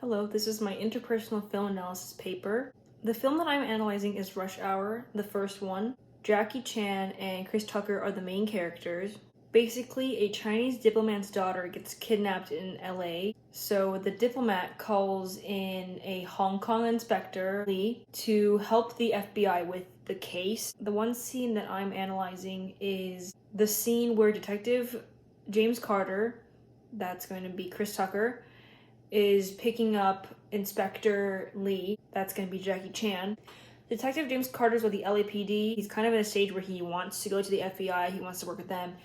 Hello, this is my interpersonal film analysis paper. The film that I'm analyzing is Rush Hour, the first one. Jackie Chan and Chris Tucker are the main characters. Basically, a Chinese diplomat's daughter gets kidnapped in LA, so the diplomat calls in a Hong Kong inspector, Lee, to help the FBI with the case. The one scene that I'm analyzing is the scene where Detective James Carter, that's going to be Chris Tucker, is picking up Inspector Lee, that's going to be Jackie Chan. Detective James Carter's with the LAPD. He's kind of in a stage where he wants to go to the FBI, he wants to work with them,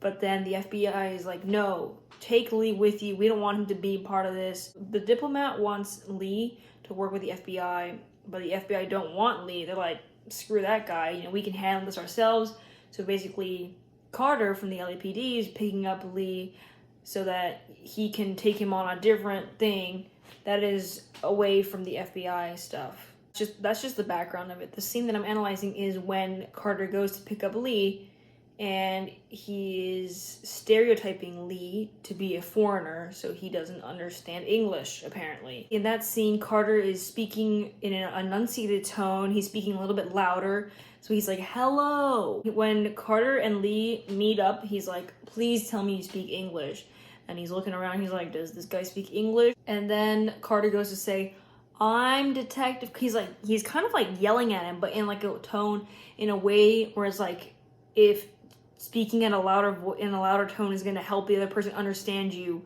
but then the FBI is like, no, take Lee with you, we don't want him to be part of this. The diplomat wants Lee to work with the FBI, but the FBI don't want Lee. They're like, screw that guy, we can handle this ourselves. So basically, Carter from the LAPD is picking up Lee so that he can take him on a different thing that is away from the FBI stuff. That's just the background of it. The scene that I'm analyzing is when Carter goes to pick up Lee, and he is stereotyping Lee to be a foreigner, so he doesn't understand English, apparently. In that scene, Carter is speaking in an enunciated tone. He's speaking a little bit louder, so he's like, hello. When Carter and Lee meet up, he's like, please tell me you speak English. And he's looking around, he's like, does this guy speak English? And then Carter goes to say, I'm detective. He's kind of like yelling at him, but in like a tone, in a way where it's like, if speaking in a louder tone is going to help the other person understand you,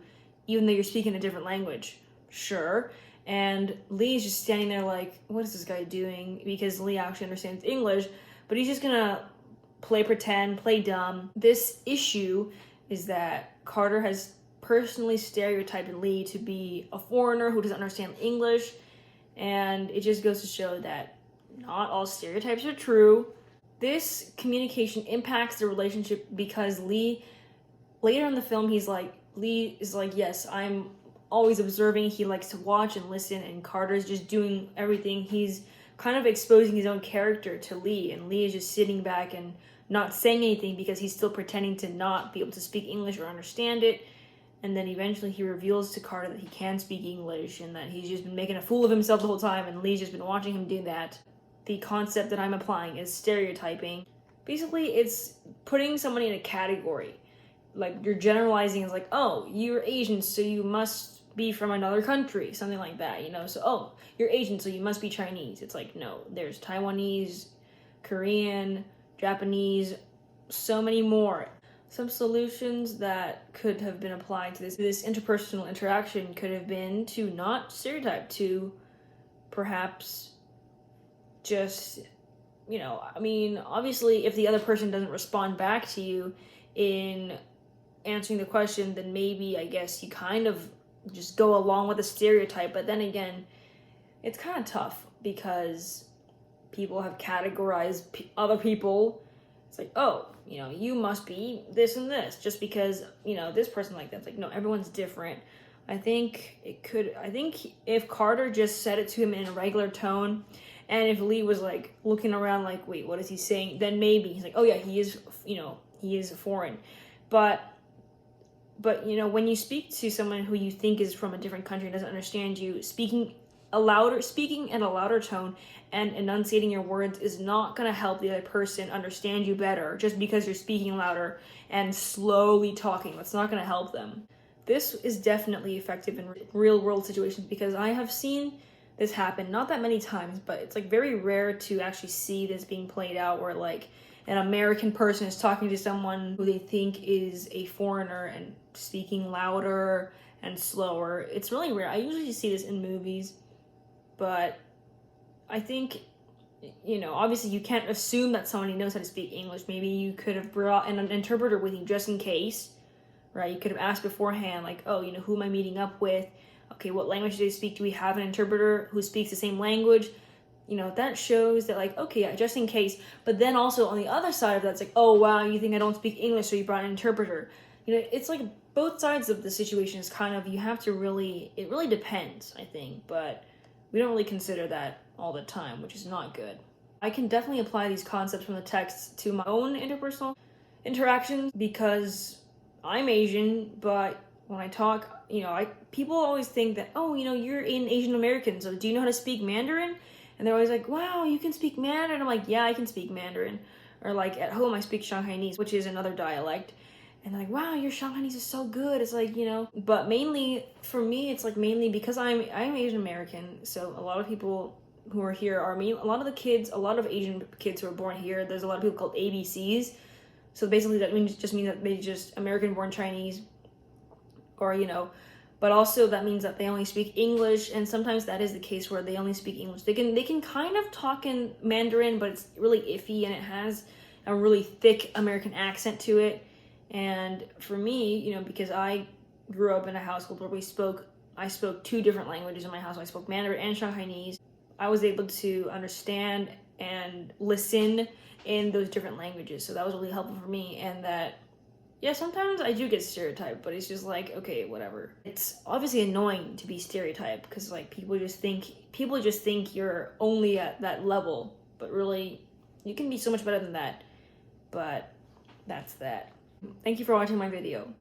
even though you're speaking a different language, sure. And Lee's just standing there like, what is this guy doing? Because Lee actually understands English, but he's just gonna play pretend, play dumb. This issue is that Carter has personally stereotyped Lee to be a foreigner who doesn't understand English, and it just goes to show that not all stereotypes are true. This communication impacts the relationship because Lee, later in the film, Lee is like, yes, I'm always observing. He likes to watch and listen, and Carter's just doing everything. He's kind of exposing his own character to Lee, and Lee is just sitting back and not saying anything because he's still pretending to not be able to speak English or understand it. And then eventually he reveals to Carter that he can speak English and that he's just been making a fool of himself the whole time, and Lee's just been watching him do that. The concept that I'm applying is stereotyping. Basically, it's putting somebody in a category. Like, you're generalizing as like, oh, you're Asian, so you must be from another country, something like that, So, oh, you're Asian, so you must be Chinese. It's like, no, there's Taiwanese, Korean, Japanese, so many more. Some solutions that could have been applied to this interpersonal interaction could have been to not stereotype, to perhaps just, obviously if the other person doesn't respond back to you in answering the question, then maybe, I guess, you kind of just go along with the stereotype. But then again, it's kind of tough because people have categorized other people. It's like, oh, you must be this and this just because, this person like that. It's like, no, everyone's different. I think if Carter just said it to him in a regular tone, and if Lee was like looking around like, wait, what is he saying? Then maybe he's like, oh yeah, he is foreign. But when you speak to someone who you think is from a different country and doesn't understand you, speaking in a louder tone and enunciating your words is not going to help the other person understand you better just because you're speaking louder and slowly talking. That's not going to help them. This is definitely effective in real world situations because I have seen this happen, not that many times, but it's like very rare to actually see this being played out where like an American person is talking to someone who they think is a foreigner and speaking louder and slower. It's really rare. I usually see this in movies, but I think, obviously you can't assume that somebody knows how to speak English. Maybe you could have brought in an interpreter with you just in case, right? You could have asked beforehand, like, oh, who am I meeting up with? Okay, what language do they speak? Do we have an interpreter who speaks the same language? That shows that, like, okay, just in case. But then also on the other side of that, it's like, oh, wow, you think I don't speak English, so you brought an interpreter. It's like both sides of the situation is kind of, you have to it really depends, I think. But we don't really consider that all the time, which is not good. I can definitely apply these concepts from the text to my own interpersonal interactions because I'm Asian, but when I talk, people always think that, oh, you're an Asian American, so do you know how to speak Mandarin? And they're always like, wow, you can speak Mandarin. I'm like, yeah, I can speak Mandarin. Or like at home, I speak Shanghainese, which is another dialect. And they're like, wow, your Shanghainese is so good. It's like, but mainly for me, it's like mainly because I'm Asian American. So a lot of people who are here are a lot of Asian kids who are born here, there's a lot of people called ABCs. So basically that means that they just American born Chinese, or but also that means that they only speak English, and sometimes that is the case where they only speak English. They can kind of talk in Mandarin, but it's really iffy, and it has a really thick American accent to it. And for me, because I grew up in a household where I spoke two different languages in my house. I spoke Mandarin and Shanghainese. I was able to understand and listen in those different languages, so that was really helpful for me. And that, yeah, sometimes I do get stereotyped, but it's just like, okay, whatever. It's obviously annoying to be stereotyped because like people just think you're only at that level, but really you can be so much better than that. But that's that. Thank you for watching my video.